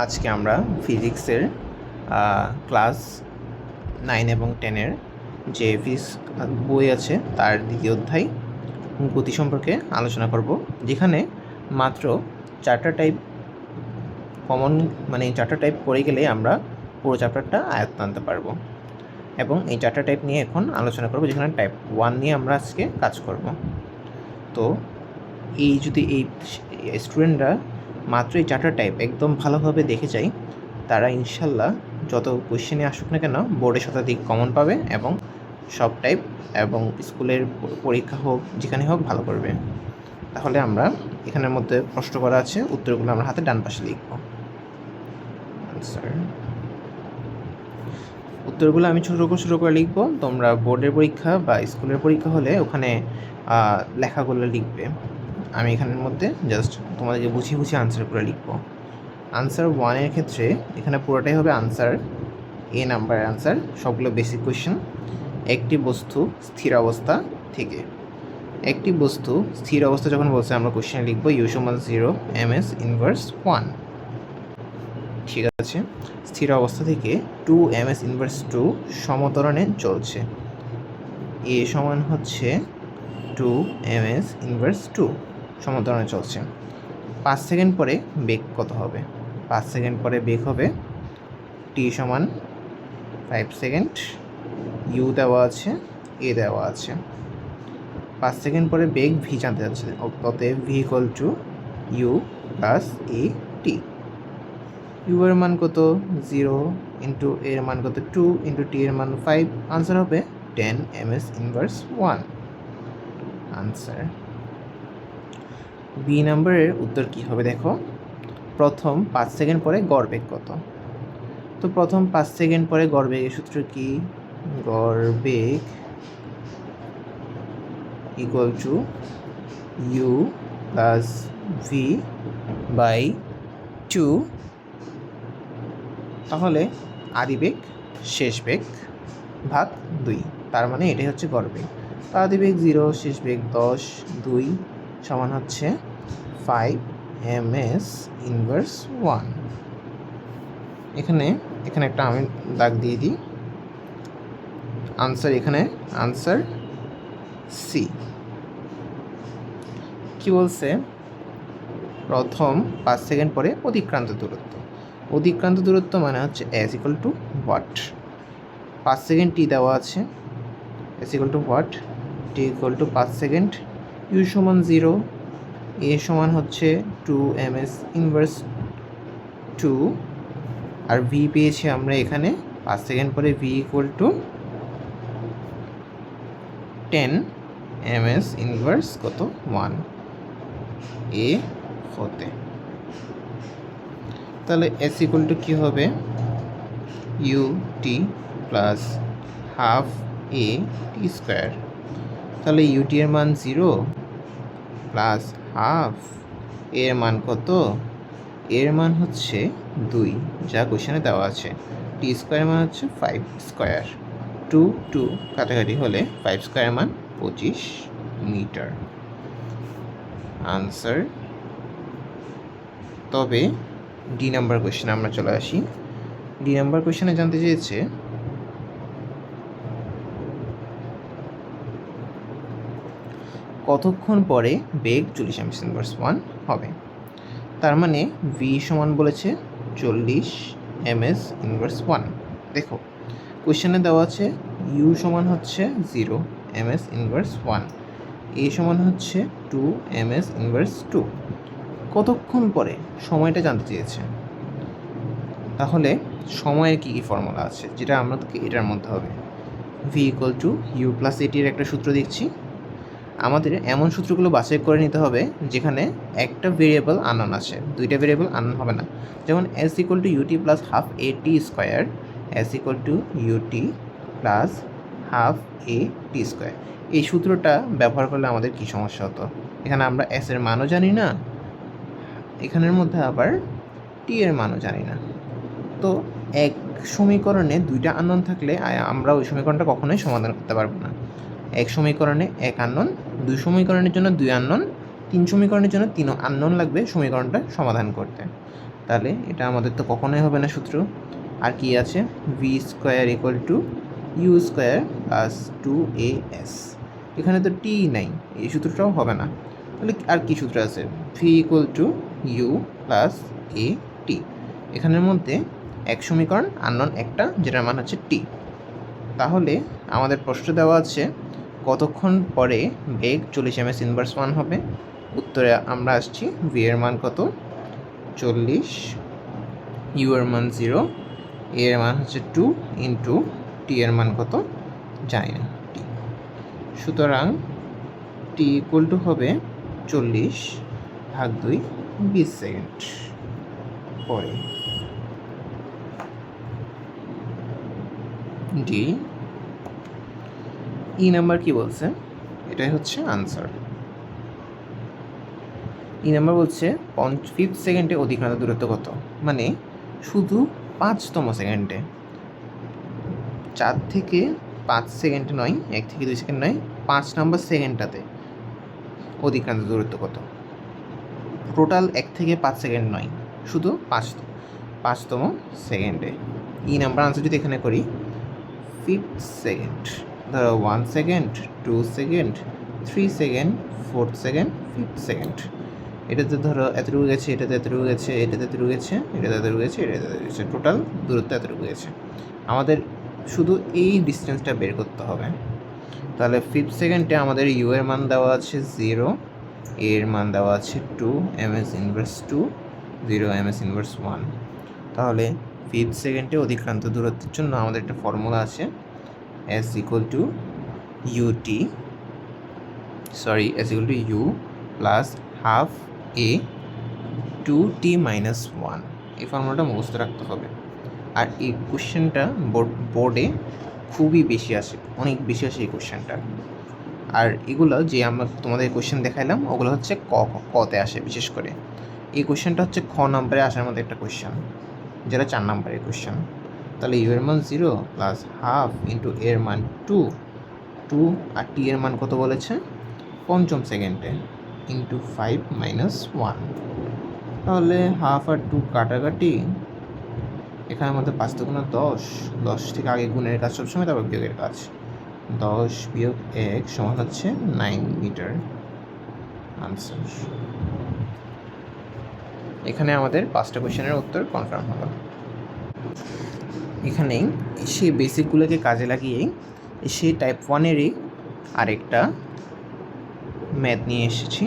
আজকে আমরা ফিজিক্সের ক্লাস 9 এবং 10-এর যে ফিজিক্স বই আছে তার দ্বিতীয় অধ্যায় গতি সম্পর্কে আলোচনা করব, যেখানে মাত্র 4টা টাইপ কমন, মানে 4টা টাইপ পড়ে গেলে আমরা পুরো চ্যাপ্টারটা আয়ত্ত আনতে পারবো। এবং এই 4টা টাইপ নিয়ে এখন আলোচনা করব, যেখানে টাইপ 1 নিয়ে আমরা আজকে কাজ করব। তো যদি এই স্টুডেন্টরা মাত্র এই 4টা টাইপ একদম ভালোভাবে দেখে যায়, তারা ইনশাল্লাহ যত কোয়েশ্চেনে আসুক না কেন বোর্ডে শতাধিক কমন পাবে এবং সব টাইপ এবং স্কুলের পরীক্ষা হোক যেখানে হোক ভালো করবে। তাহলে আমরা এখানের মধ্যে প্রশ্ন করা আছে, উত্তরগুলো আমরা হাতে ডান পাশে লিখব। আনসার উত্তরগুলো আমি ছোটো করে লিখব, তোমরা বোর্ডের পরীক্ষা বা স্কুলের পরীক্ষা হলে ওখানে লেখাগুলো লিখবে। আমি এখানের মধ্যে জাস্ট তোমাদেরকে বুঝিয়ে আনসার করে লিখব। আনসার 1-এর ক্ষেত্রে এখানে পুরোটাই হবে আনসার, এ নাম্বারের আনসার, সবগুলো বেসিক কোয়েশ্চেন। একটি বস্তু স্থির অবস্থা থেকে, একটি বস্তু স্থির অবস্থা যখন বলছে আমরা কোয়েশ্চেনে লিখব ইউ সমান 0 ms ইনভার্স 1। ঠিক আছে, স্থির অবস্থা থেকে 2 ms ইনভার্স 2 সমত্বরণে চলছে। এ সমান হচ্ছে 2 ms ইনভার্স 2 সমত্বরণে চলছে। 5 সেকেন্ড পরে বেগ কত হবে? 5 সেকেন্ড পরে বেগ হবে t সমান 5 সেকেন্ড, ইউ দেওয়া আছে, এ দেওয়া আছে। 5 সেকেন্ড পরে বেগ ভি জানতে যাচ্ছে, অতএব V equal to U plus A T. U এর মান কত? 0 ইন্টু এর মান কত? 2 ইন্টু টি এর মান 5। আনসার হবে 10 ms ইনভার্স 1। আনসার বি নাম্বারের উত্তর কী হবে দেখো। প্রথম 5 সেকেন্ড পরে গড় বেগ কত? তো প্রথম 5 সেকেন্ড পরে গড় বেগের সূত্র কি? গড় বেগ equal to U plus V by 2। তাহলে আদি বেগ শেষ বেগ ভাগ 2, তার মানে এটাই হচ্ছে গড় বেগ। তো আদি বেগ 0, শেষ বেগ 10, 2 সমান হচ্ছে 5 ms ইনভার্স 1। এখানে একটা আমি দাগ দিয়ে দিই। আনসার এখানে আনসার সি। কি বলছে? প্রথম 5 সেকেন্ড পরে অতিক্রান্ত দূরত্ব। অতিক্রান্ত দূরত্ব মানে হচ্ছে S equal to what. 5 second T দেওয়া আছে, S equal to what, T equal to 5 second, U সমান 0, এ সমান হচ্ছে 2 ms ইনভার্স 2, আর ভি পেয়েছি আমরা এখানে 5 সেকেন্ড পরে V equal two 10 ms inverse কত? 1 এ হতে। তাহলে এস ইকুয়াল টু কী হবে? You T plus half A T square. তাহলে ইউটি এর মান 0 প্লাস হাফ এর মান কত? এর মান হচ্ছে 2, যা কোশ্চেনে দেওয়া আছে। টি স্কোয়ার মান হচ্ছে 5 স্কোয়ার, 2 কাটাকাটি হলে 5 স্কোয়ার মান 25 মিটার। আনসার। তবে ডি নাম্বার কোয়েশ্চেনে আমরা চলে আসি। ডি নাম্বার কোয়েশ্চেনে জানতে চেয়েছে কতক্ষণ পরে বেগ 40 ms ইনভার্স 1 হবে। তার মানে ভি সমান বলেছে 40 ms ইনভার্স 1। দেখো কোয়েশ্চেনে দেওয়া আছে ইউ সমান হচ্ছে 0 ms ইনভার্স 1, এ সমান হচ্ছে 2 ms ইনভার্স 2। কতক্ষণ পরে সময়টা জানতে চেয়েছে। তাহলে সময়ের কী ফর্মুলা আছে, যেটা আমাদেরকে এটার মধ্যে হবে। V equal to U plus এটির একটা সূত্র দেখছি। আমাদের এমন সূত্রগুলো বাছাই করে নিতে হবে যেখানে একটা ভেরিয়েবল আননোন আছে, 2টা ভেরিয়েবল আননোন হবে না। যেমন S equal to U T plus half A T square, S equal to U T plus half A T square. এই সূত্রটা ব্যবহার করলে আমাদের কী সমস্যা হতো? এখানে আমরা এস এর মানও জানি না, এখানের মধ্যে আবার টি এর মানও জানি না। তো এক সমীকরণে 2টা আননোন থাকলে আমরা ওই সমীকরণটা কখনোই সমাধান করতে পারবো না। এক সমীকরণে 1 আননোন, 2 সমীকরণের জন্য 2 আননোন, 3 সমীকরণের জন্য 3 আননোন লাগবে সমীকরণটা সমাধান করতে। তাহলে এটা আমাদের তো কখনোই হবে না সূত্র। আর কি আছে, V square equal to U square plus 2as। এখানে তো টি নাই, এই সূত্রটাও হবে না। তাহলে আর কি সূত্র আছে, V equal to U plus A T. এখানের মধ্যে এক সমীকরণ আননোন একটা, যেটার মান হচ্ছে টি। তাহলে আমাদের প্রশ্ন দেওয়া আছে কতক্ষণ পরে বেগ 40 ms ইনভার্স 1 হবে। উত্তরে আমরা আসছি ভি এর মান কত, 40, ইউ এর মান 0, এ এর মান হচ্ছে 2 ইন্টু টি এর মান কত জানি না টি। সুতরাং টি ইকুয়াল টু হবে 40/2 20 সেকেন্ড পরে। ডি। ই নাম্বার কি বলছে, এটাই হচ্ছে আনসার। ই নাম্বার বলছে 5 সেকেন্ডে অধিক্রান্ত দূরত্ব কত, মানে শুধু 5তম সেকেন্ডে, 4 থেকে 5 সেকেন্ড নয়, 1 থেকে 2 সেকেন্ড নয়, 5 নম্বর সেকেন্ডটাতে অধিক্রান্ত দূরত্ব কত। টোটাল 1 থেকে 5 সেকেন্ড নয়, শুধু 5তম সেকেন্ডে। ই নাম্বার আনসার যদি এখানে করি 5 সেকেন্ড, ধরো 1 second, 2 second, 3 second, 4 second, 5 second. এটাতে ধরো এতটুকু গেছে, এটাতে এতটুকু গেছে, এটাতে এতটুকু গেছে, এটাতে এতটুকু গেছে, এটাতে এতটুকু গেছে, টোটাল দূরত্ব এতটুকু গেছে। আমাদের শুধু এই ডিস্টেন্সটা বের করতে হবে। তাহলে 5 সেকেন্ডে আমাদের ইউ এর মান দেওয়া আছে 0, এ এর মান দেওয়া আছে 2, ms ইনভার্স 2, 0 ms ইনভার্স 1। তাহলে 5 সেকেন্ডে অধিক্রান্ত দূরত্বের জন্য আমাদের একটা ফর্মুলা আছে, s equal two u plus half a 2t minus 1। এই ফর্মুলাটা মুখস্থ রাখতে হবে। আর এই কোশ্চেনটা বোর্ডে খুবই বেশি আসে, অনেক বেশি আসে এই কোশ্চেনটা। আর এগুলো যে আমরা তোমাদের কোশ্চেন দেখাইলাম ওগুলো হচ্ছে কতে আসে বিশেষ করে। এই কোশ্চেনটা হচ্ছে খ নম্বরে আসার মধ্যে একটা কোশ্চেন, যেটা 4 নম্বরের কোশ্চেন। তাহলে ইউ এর মান 0 প্লাস হাফ ইন্টু এর মান 2 আর টি এর মান কত বলেছে 5ম সেকেন্ডে ইন্টু 5 মাইনাস 1। তাহলে হাফ আর 2 কাটাকাটি, এখানে আমাদের 5 × 10 থেকে আগে গুণের কাজ সবসময়, তারপর বিয়োগের কাজ। 10 বিয়োগ 1 সমান হচ্ছে 9 মিটার। আনসার। এখানে আমাদের 5টা কোশ্চেনের উত্তর কনফার্ম হলো। এখানেই সেই বেসিকগুলোকে কাজে লাগিয়েই সেই টাইপ 1-এরই আরেকটা ম্যাথ নিয়ে এসেছি।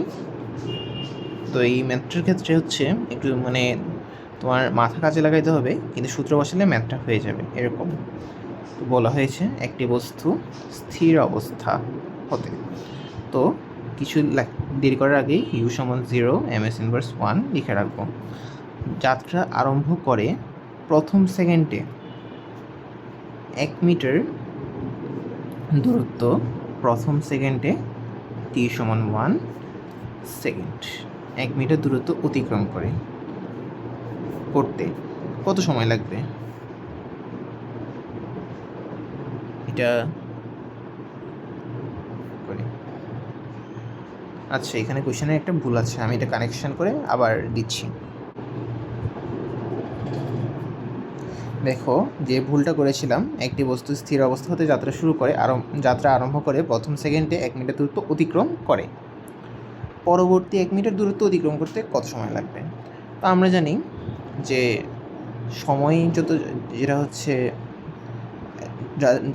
তো এই ম্যাথটার ক্ষেত্রে হচ্ছে একটু মানে তোমার মাথা কাজে লাগাইতে হবে, কিন্তু সূত্র বসালে ম্যাথটা হয়ে যাবে এরকম। তো বলা হয়েছে একটি বস্তু স্থির অবস্থা হতে, তো কিছু দেরি করার আগেই ইউ সমান 0, ms ইনভার্স 1 লিখে রাখবো। যাত্রা আরম্ভ করে প্রথম সেকেন্ডে 1 মিটার দূরত্ব, প্রথম সেকেন্ডে t সমান 1 সেকেন্ড 1 মিটার দূরত্ব অতিক্রম করতে কত সময় লাগবে, এটা করি। আচ্ছা, এখানে কোশ্চেনে একটা ভুল আছে, আমি এটা কানেকশন করে আবার দিচ্ছি। দেখো, যে ভুলটা করেছিলাম, একটি বস্তু স্থির অবস্থা হতে যাত্রা আরম্ভ করে প্রথম সেকেন্ডে 1 মিটার দূরত্ব অতিক্রম করে, পরবর্তী 1 মিটার দূরত্ব অতিক্রম করতে কত সময় লাগবে। তো আমরা জানি যে সময় যেটা হচ্ছে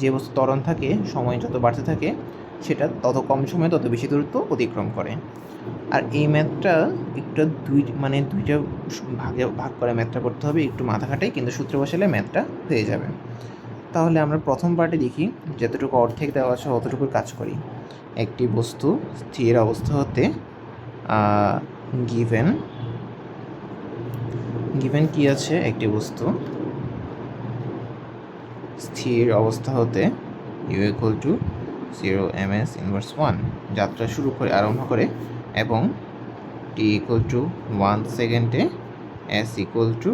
যে বস্তু ত্বরণ থাকে, সময় যত বাড়তে থাকে সেটা তত কম সময়ে তত বেশি দূরত্ব অতিক্রম করে। আর এই ম্যাথটা একটু দুইটা ভাগ করে ম্যাথটা করতে হবে, একটু মাথা খাটাই, কিন্তু সূত্র বসালে ম্যাথটা হয়ে যাবে। তাহলে আমরা প্রথম পার্টে দেখি, যতটুকু অর্ধেক দেওয়া আছে অতটুকু কাজ করি। একটি বস্তু স্থির অবস্থা হতে গিভেন কি আছে, একটি বস্তু স্থির অবস্থা হতে U equal to 0 ms inverse 1 যাত্রা আরম্ভ করে এবং t ইকুয়াল টু 1 সেকেন্ডে s ইকুয়াল টু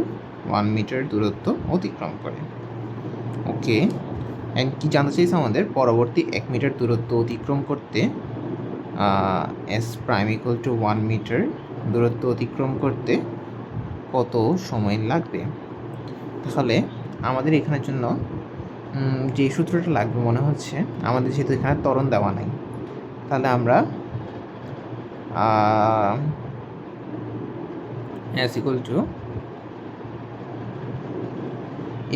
1 মিটার দূরত্ব অতিক্রম করে। ওকে, অ্যান্ড কি জানতে চাইছে আমাদের, পরবর্তী 1 মিটার দূরত্ব অতিক্রম করতে s prime equal to 1 metre দূরত্ব অতিক্রম করতে কত সময় লাগবে। তাহলে আমাদের এখানের জন্য যে সূত্রটা লাগবে মনে হচ্ছে, আমাদের যেহেতু এখানে ত্বরণ দেওয়া নাই, তাহলে আমরা s ইকুয়াল টু,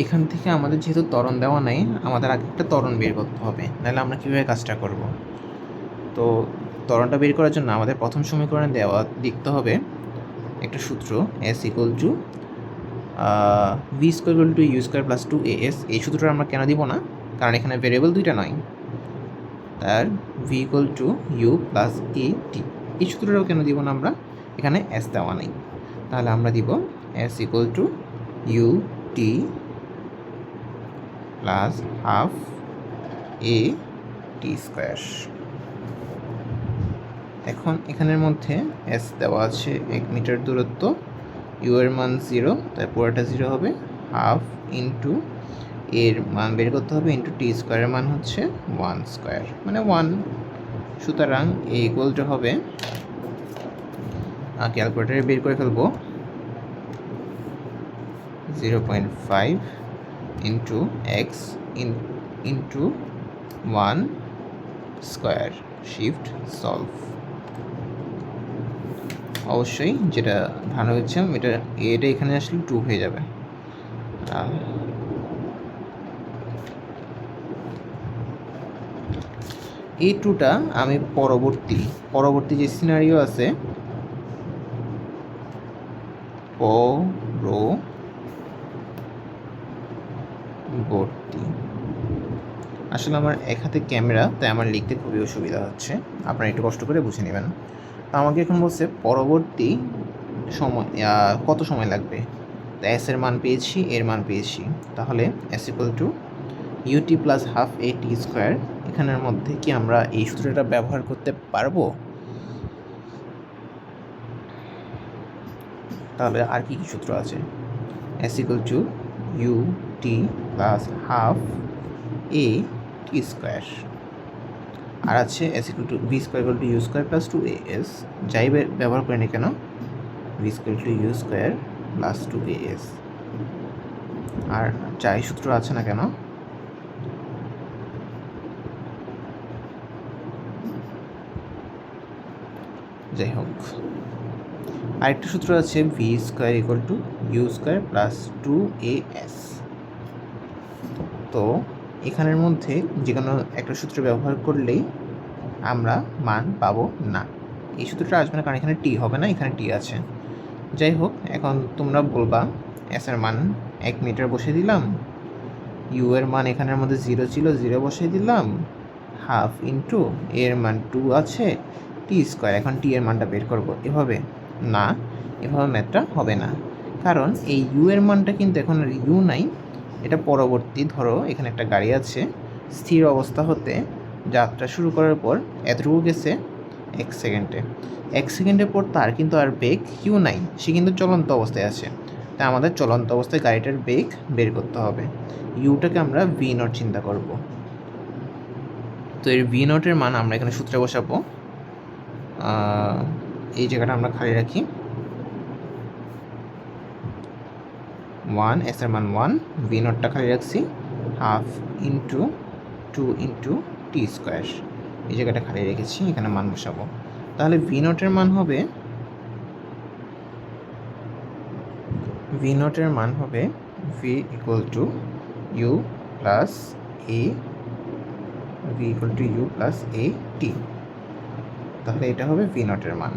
এখান থেকে আমাদের যেহেতু ত্বরণ দেওয়া নাই, আমাদের আগে একটা ত্বরণ বের করতে হবে, নাহলে আমরা কীভাবে কাজটা করব। তো ত্বরণটা বের করার জন্য আমাদের প্রথম সমীকরণে লিখতে হবে একটা সূত্র, s equal to V square equal to U square plus 2as। এই সূত্রটা আমরা কেন দিব না, কারণ এখানে ভেরিয়েবল দুইটা নয়, তার V equal to U plus A T. এই সূত্রটাও কেন দিব না আমরা, এখানে এস দেওয়া নেই, তাহলে আমরা দিব S equal to U T plus half A T square. এখন এখানের মধ্যে এস দেওয়া আছে 1 মিটার দূরত্ব, ইউ এর মান 0, তাই পুরোটা 0 হবে, হাফ ইন্টু এর মান বের করতে হবে ইন্টু টি স্কোয়ারের মান হচ্ছে 1 স্কোয়ার মানে 1। সুতরাং এ ইকুয়াল টু হবে, ক্যালকুলেটারে বের করে ফেলবো, 0.5 into x into 1 square. Shift solve. অবশ্যই যেটা ধারণা হচ্ছে এটা এখানে আসলে 2 হয়ে যাবে। এই 2টা আমি পরবর্তী যে সিনারিও আছে, পরবর্তী, আসলে আমার এক হাতে ক্যামেরা, তাই আমার লিখতে খুবই অসুবিধা হচ্ছে, আপনারা একটু কষ্ট করে বুঝে নেবেন। তো আমাকে এখন বলছে পরবর্তী সময় কত সময় লাগবে। তো এস এর মান পেয়েছি, এর মান পেয়েছি, তাহলে S equal to U T plus half A T square. এখানের মধ্যে কি আমরা এই সূত্রটা ব্যবহার করতে পারবো? তাহলে আর কি কি সূত্র আছে? S equal to U T plus half A T square, আর আছে S equal to V square equal to U square plus 2as। যাই ব্যবহার করি না কেন, V square to U square plus 2as, আর যাই সূত্র আছে না কেন, যাই হোক, আরেকটা সূত্র আছে V square equal to U square plus 2as। তো এখানের মধ্যে যে কোনো একটা সূত্র ব্যবহার করলেই আমরা মান পাবো না। এই সূত্রটা আসবে না, কারণ এখানে টি হবে না, এখানে টি আছে। যাই হোক, এখন তোমরা বলবা এস এর মান 1 মিটার বসিয়ে দিলাম, ইউ এর মান এখানের মধ্যে 0 ছিল, 0 বসিয়ে দিলাম, হাফ ইন্টু এর মান 2 আছে, টি স্কোয়ার। এখন টি এর মানটা বের করব, এভাবে না, এভাবে ম্যাথটা হবে না, কারণ এই ইউ এর মানটা কিন্তু এখন আর ইউ নাই, এটা পরবর্তী। ধরো এখানে একটা গাড়ি আছে, স্থির অবস্থা হতে যাত্রা শুরু করার পর এতটুকু গেছে 1 সেকেন্ডে। 1 সেকেন্ডের পর তার কিন্তু আর বেগ ইউ নাই, সে কিন্তু চলন্ত অবস্থায় আছে, তাই আমাদের চলন্ত অবস্থায় গাড়িটার বেগ বের করতে হবে। ইউটাকে আমরা ভি নট চিন্তা করব। তো এর ভি নটের মান আমরা এখানে সূত্রে বসাবো, এই জায়গাটা আমরা খালি রাখি, 1, এস এর মান 1, ভি নটটা খালি রাখছি, half into 2 into T square, এই জায়গাটা খালি রেখেছি, এখানে মান বসাবো। তাহলে ভি নটের মান হবে, ভি নটের মান হবে V equal to U plus A, V equal to U plus A T. তাহলে এটা হবে ভি নটের মান।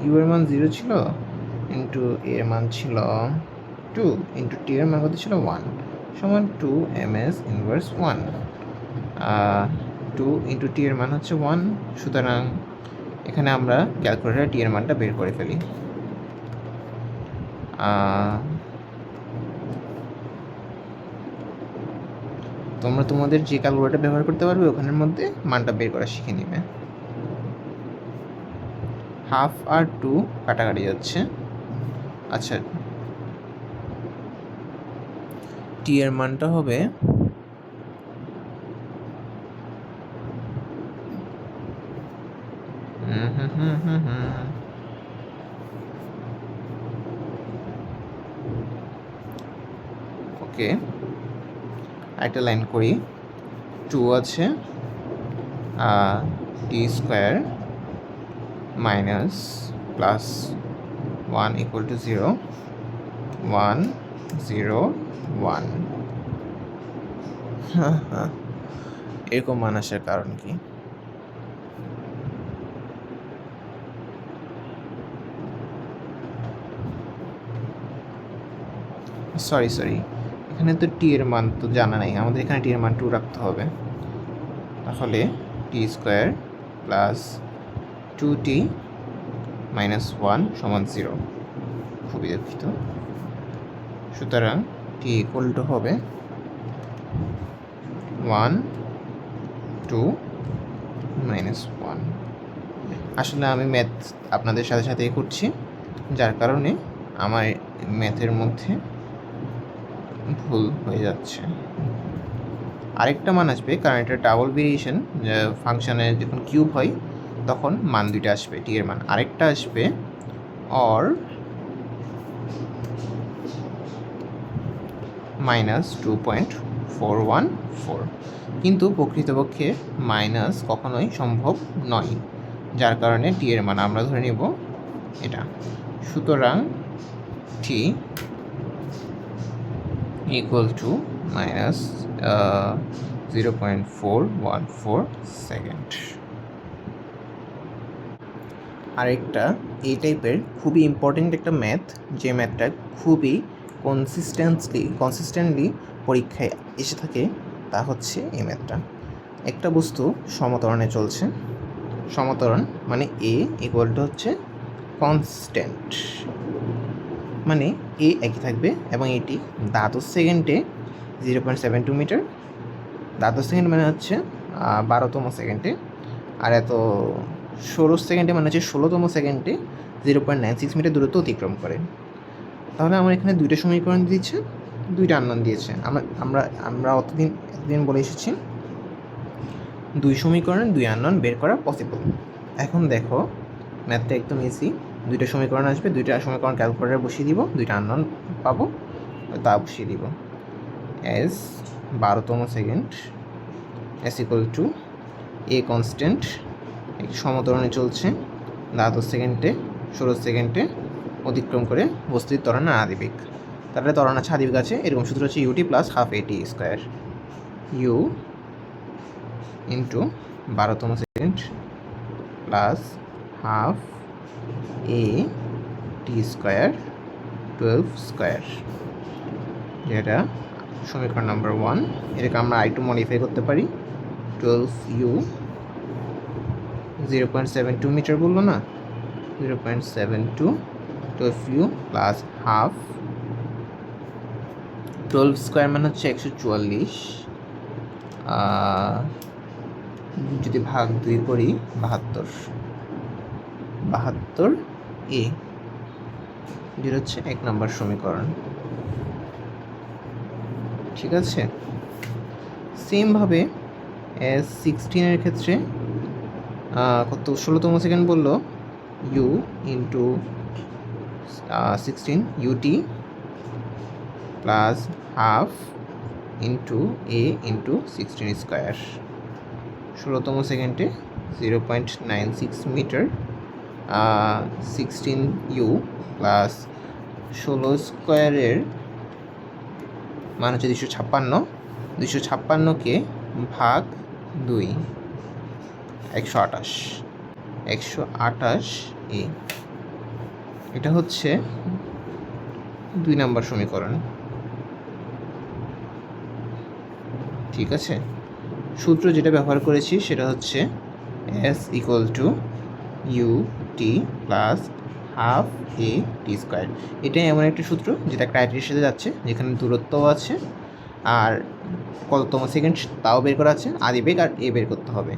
ইউ এর মান 0 ছিল, ইন্টু এর মান ছিল 2, ইন্টু টি এর মান কত ছিল 1, সমান 2 ms ইনভার্স 1। 2 ইন্টু টি এর মান হচ্ছে 1, সুতরাং এখানে আমরা ক্যালকুলেটারে টি এর মানটা বের করে ফেলি। তোমরা তোমাদের যে ক্যালকুলেটার ব্যবহার করতে পারবে ওখানের মধ্যে মানটা বের করা শিখে নিবে। হাফ আর 2 কাটাকাটি যাচ্ছে। আচ্ছা, টি এর মানটা হবে ওকে, একটা লাইন করি। 2 আছে, T square minus plus 1 equal to 0, 1 0 1। এরকম মান আসার কারণ কি? সরি, এখানে তো টি এর মান তো জানা নাই, আমাদের এখানে টি এর মান 2 রাখতে হবে। তাহলে টি স্কোয়ার প্লাস 2t মাইনাস 1 সমান 0। খুবই দুঃখিত। সুতরাং টি ইকুয়াল টু হবে 1 2 মাইনাস 1। আসলে আমি ম্যাথ আপনাদের সাথে সাথেই করছি, যার কারণে আমার ম্যাথের মধ্যে ভুল হয়ে যাচ্ছে। আরেকটা মান আসবে, কারণ এটা ডাবল ভেরিয়েশন, ফাংশনে যখন কিউব হয় তখন মান দুইটা আসবে, টি এর মান। আরেকটা আসবে অর মাইনাস 2.414, কিন্তু প্রকৃতপক্ষে মাইনাস কখনোই সম্ভব নয়, যার কারণে টি এর মান আমরা ধরে নিব এটা। সুতরাং টি ইকুয়াল টু মাইনাস 0.414 সেকেন্ড। আরেকটা এই টাইপের খুবই ইম্পর্টেন্ট একটা ম্যাথ, যে ম্যাথটা খুবই কনসিস্টেন্টলি পরীক্ষায় এসে থাকে, তা হচ্ছে এই ম্যাথটা। একটা বস্তু সমতরণে চলছে, সমতরণ মানে এ ইকুয়াল টু হচ্ছে কনস্ট্যান্ট, মানে এ একই থাকবে এবং এটি 10 সেকেন্ডে 0.72 মিটার, 10 সেকেন্ড মানে হচ্ছে 12তম সেকেন্ডে, আর এত 16 সেকেন্ডে মানে হচ্ছে 16তম সেকেন্ডে 0.96 মিটার দূরত্ব অতিক্রম করে। তাহলে আমার এখানে দুইটা সমীকরণ দিয়েছে, দুইটা আননোন দিয়েছে। আমরা এতদিন বলে এসেছি 2 সমীকরণ 2 আননোন বের করা পসিবল। এখন দেখো ম্যাথটা একদম ইজি। দুইটা সমীকরণ আসবে, দুইটা সমীকরণ ক্যালকুলেটারে বসিয়ে দিব, দুইটা আননোন পাবো, তা বসিয়ে দিব। এস 12তম second S equal to a constant, সমতরণে চলছে, 10 সেকেন্ডে 16 সেকেন্ডে অতিক্রম করে বস্তুর ত্বরণ আদিবেগ। তাহলে ত্বরণ আছে আদিবেগ আছে, এরকম সূত্র হচ্ছে UT plus half AT square, U into 12তম second plus half A T square 12 square, যেটা সমীকরণ নাম্বার 1। এটাকে আমরা আরেকটু মডিফাই করতে পারি। 12u 0.72 মিটার বললো না, 0.72 12u প্লাস হাফ 12 স্কোয়ার মানে হচ্ছে 144, যদি ভাগ 2 করি 72 এ, যেটা হচ্ছে 1 নম্বর সমীকরণ। ঠিক আছে, সেমভাবে S16 ক্ষেত্রে কত 16তম সেকেন্ড বললো, U into 16 UT plus half into A into 16 square, 16তম সেকেন্ডে 0.96 মিটার, 16u প্লাস 16 স্কোয়ারের মান হচ্ছে 256, 256কে ভাগ 2 128 এ, এটা হচ্ছে 2 নম্বর সমীকরণ। ঠিক আছে, সূত্র যেটা ব্যবহার করেছি সেটা হচ্ছে S equal to U T plus half A T square. এটাই এমন একটা সূত্র যেটা ক্রাইটেরিয়ার সাথে যাচ্ছে, যেখানে দূরত্বও আছে আর কততম সেকেন্ড তাও বের করা আছে, আদিবেগ আর এ বের করতে হবে,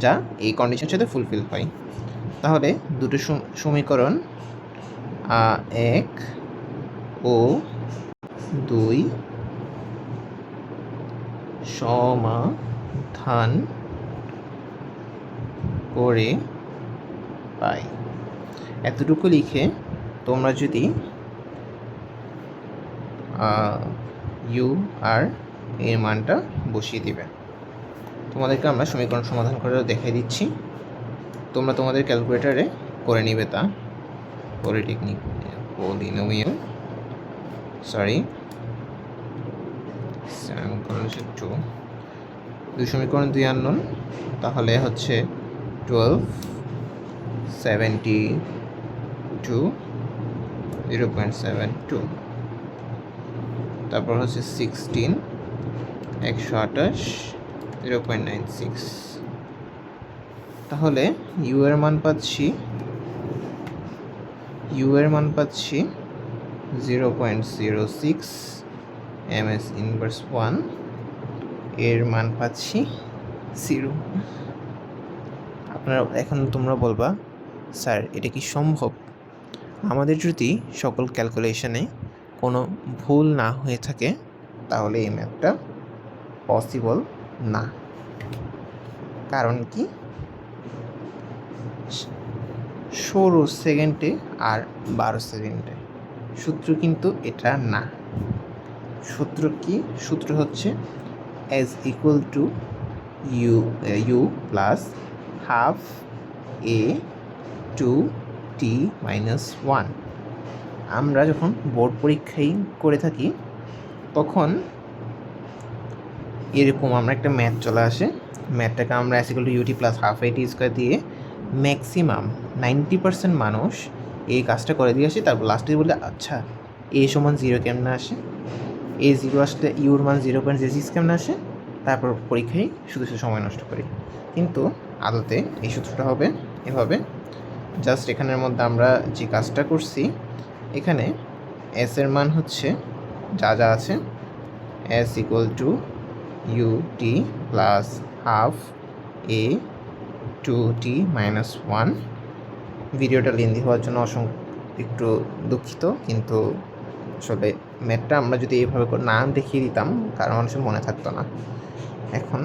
যা এই কন্ডিশনের সাথে ফুলফিল হয়। তাহলে দুটো সমীকরণ 1 ও 2 সমাধান করে পাই। এতটুকু লিখে তোমরা যদি ইউ আর এর মানটা বসিয়ে দিবে। তোমাদেরকে আমরা সমীকরণ সমাধান করে দেখাই দিচ্ছি, তোমরা তোমাদের ক্যালকুলেটারে করে নিবে তা। পলিনোমিয়াল টু, দুই সমীকরণ 2 আননোন, তাহলে হচ্ছে 12 72 0.72, তারপর হচ্ছে 16 128 0.96। তাহলে ইউ এর মান পাচ্ছি 0.06 ms ইনভার্স 1, এর মান পাচ্ছি 0। আপনারা এখন তোমরা বলবা, স্যার এটা কি সম্ভব? আমাদের যদি সকল ক্যালকুলেশনে কোনো ভুল না হয়ে থাকে তাহলে এই ম্যাথটা পসিবল না। কারণ কি, 16 সেকেন্ডে আর 12 সেকেন্ডে, সূত্র কিন্তু এটা না। সূত্র কি? সূত্র হচ্ছে S equal to U plus half A two T minus 1। আমরা যখন বোর্ড পরীক্ষায় করে থাকি তখন এরকম আমরা একটা ম্যাথ চলে আসে, ম্যাথটাকে আমরা S equal to U T plus half A T square দিয়ে ম্যাক্সিমাম 90% মানুষ এই কাজটা করে দিয়ে আসি। তারপর লাস্টে বলে আচ্ছা এ সমান 0 কেমনে আসে, এ 0 আসলে ইউর মান 0.06 কেমনে আসে, তারপর পরীক্ষায় শুধু সময় নষ্ট করি। কিন্তু আদতে এই সূত্রটা হবে এভাবে, জাস্ট এখানের মধ্যে আমরা যে কাজটা করছি, এখানে এস এর মান হচ্ছে যা যা আছে, S equal to U T plus half A two T minus 1। ভিডিওটা লেন্দি হওয়ার জন্য একটু দুঃখিত, কিন্তু আসলে ম্যাথটা আমরা যদি এইভাবে না দেখিয়ে দিতাম কারণ মানুষের মনে থাকতো না। এখন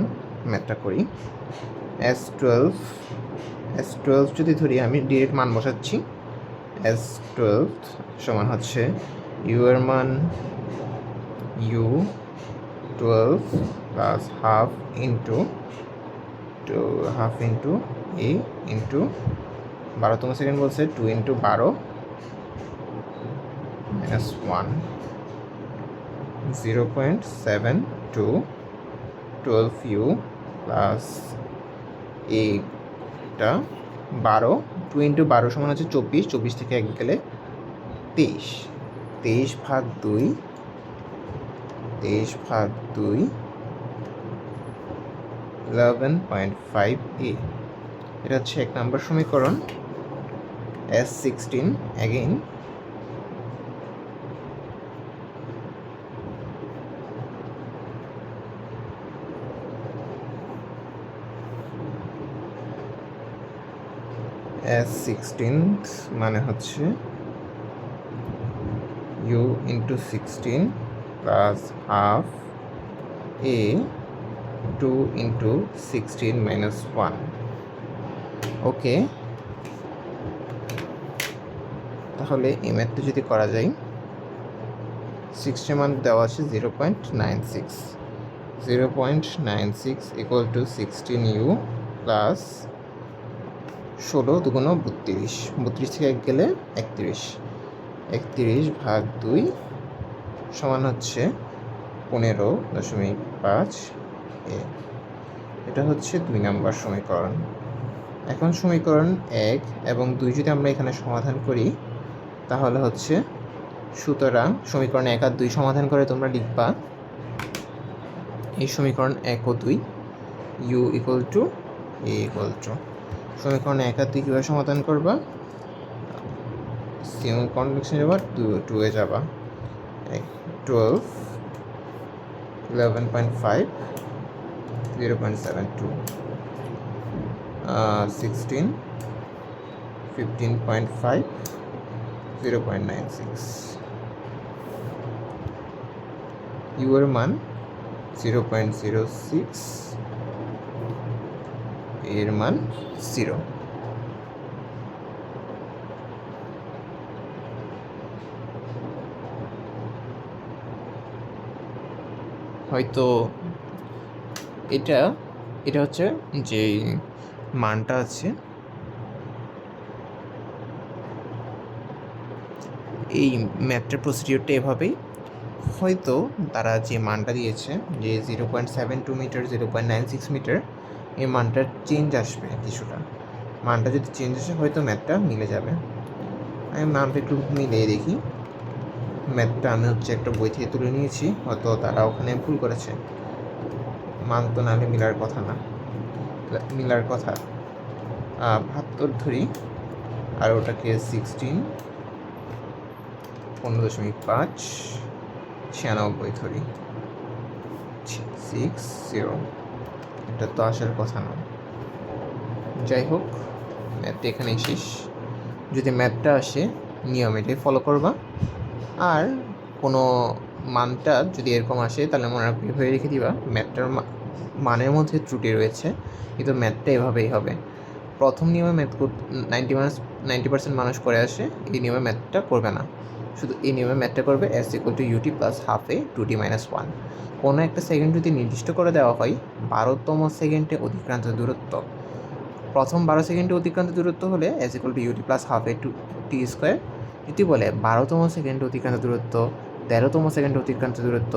ম্যাথটা করি। S12 যদি ধরি, আমি ডিরেক্ট মান বসাচ্ছি। S12 সমান হচ্ছে ইউ এর মান U12 plus half into A into 12তম সেকেন্ড বলছে 2 ইন্টু 12 মাইনাস 1, 0.72 12u প্লাস এইটা 12, 2 ইন্টু 12 সমান হচ্ছে 24, 24 থেকে 1 গেলে 23, 23 ভাগ 2 11.5a। এটা হচ্ছে 1 নম্বর সমীকরণ। S16 again, S16 মানে হচ্ছে u ইন্টু 16 প্লাস হাফ এ 2 ইন্টু 16 মাইনাস 1। ওকে, তাহলে এই ম্যাথটা যদি করা যায়, 60 মান দেওয়া আছে 0.96 ইকুয়াল টু 16u প্লাস 16 দুগুণ 32, 32 থেকে 1 গেলে 31 ভাগ 2 সমান হচ্ছে 15.5 এ। এটা হচ্ছে 2 নম্বর সমীকরণ। এখন সমীকরণ 1 এবং 2 যদি আমরা এখানে সমাধান করি তাহলে হচ্ছে, সুতরাং সমীকরণ 1 আর 2 সমাধান করে তোমরা লিখবা এই সমীকরণ 1 ও 2 u equal to a equal to. সমীকরণ 1 আর 2 কীভাবে সমাধান করবা? সমীকরণ যাবা 2 এ যাবা, 12 11.5 0.72, 16 15.5 0.96, ইউ এর মান 0.06, এর মান 0। হয়তো এটা এটা হচ্ছে যে মানটা আছে, এই ম্যাথটার প্রসিডিওরটা এভাবেই। হয়তো তারা যে মানটা দিয়েছে যে 0.72 মিটার, 0.96 মিটার, এই মানটার চেঞ্জ আসবে কিছুটা। মানটা যদি চেঞ্জ আসে হয়তো ম্যাথটা মিলে যাবে। আমি মানটা একটু মিলিয়ে দেখি। ম্যাথটা আমি হচ্ছে একটা বই থেকে তুলে নিয়েছি, হয়তো তারা ওখানে ভুল করেছে। মান তো নাহলে মিলার কথা না, মিলার কথা 72 ধরি, আর ওটাকে 16, 15.5, 96 ধরি, 60, এটা তো আসার কথা না। যাই হোক, ম্যাথটা এখানেই শেষ। যদি ম্যাথটা আসে নিয়ম এটাই ফলো করবা, আর কোনো মানটা যদি এরকম আসে তাহলে মনে রাখবে এভাবে রেখে দিবা ম্যাথটার মানের মধ্যে ত্রুটি রয়েছে, কিন্তু ম্যাথটা এভাবেই হবে। প্রথম নিয়মে ম্যাথ 90% মানুষ করে আসে, এই নিয়মে ম্যাথটা করবে না, শুধু এই নিয়মে ম্যাথটা করবে s=ut + ½ a 2t - 1। কোনো একটা সেকেন্ড যদি নির্দিষ্ট করে দেওয়া হয় 12তম সেকেন্ডে অতিক্রান্ত দূরত্ব, প্রথম 12 সেকেন্ডে অতিক্রান্ত দূরত্ব হলে s=ut + ½ a 2t²। যদি বলে 12তম সেকেন্ডে অতিক্রান্ত দূরত্ব, 13তম সেকেন্ডে অতিক্রান্ত দূরত্ব,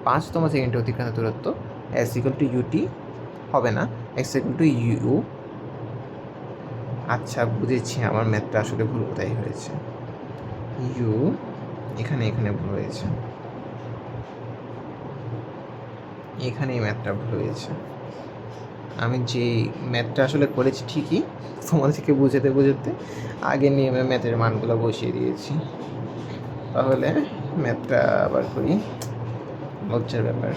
5তম সেকেন্ডে অতিক্রান্ত দূরত্ব, s=ut হবে না, s=u। আচ্ছা, বুঝেছি আমার ম্যাথটা আসলে ভুল কোথায় হয়েছে। ইউ এখানে ভুল হয়েছে, এখানেই ম্যাথটা ভুল হয়েছে। আমি যে ম্যাথটা আসলে করেছি ঠিকই, তোমাদেরকে বোঝাতে আগে নিয়মে ম্যাথের মানগুলো বসিয়ে দিয়েছি। তাহলে ম্যাথটা আবার করি, লজ্জার ব্যাপার।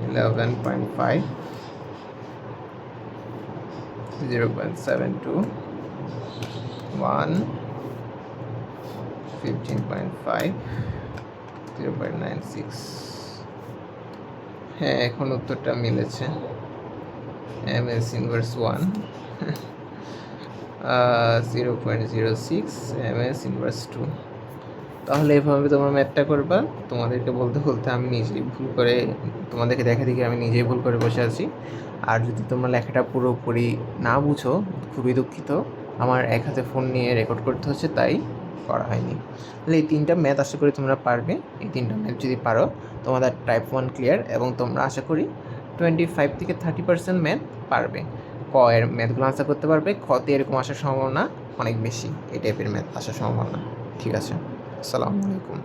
11.5, 0.72, 1, 15.5, 0.96। হ্যাঁ, এখন উত্তরটা মিলেছে। ms inverse 1, 0.06, ms inverse 2। তাহলে এভাবে তোমরা ম্যাথটা করবা। তোমাদেরকে বলতে আমি নিজেই ভুল করে, তোমাদেরকে দেখে আমি নিজেই ভুল করে বসে আছি। আর যদি তোমরা লেখাটা পুরোপুরি না বুঝো, খুবই দুঃখিত, আমার এক হাতে ফোন নিয়ে রেকর্ড করতে হচ্ছে, তাই করা হয়নি। তাহলে এই 3টা ম্যাথ আশা করি তোমরা পারবে। এই 3টা ম্যাথ যদি পারো তোমাদের টাইপ 1 ক্লিয়ার, এবং তোমরা আশা করি 25 থেকে 30% ম্যাথ পারবে। ক এর ম্যাথগুলো আনসার করতে পারবে। খতে এরকম আসার সম্ভাবনা অনেক বেশি, এই টাইপের ম্যাথ আসার সম্ভাবনা। ঠিক আছে, আসসালামু আলাইকুম।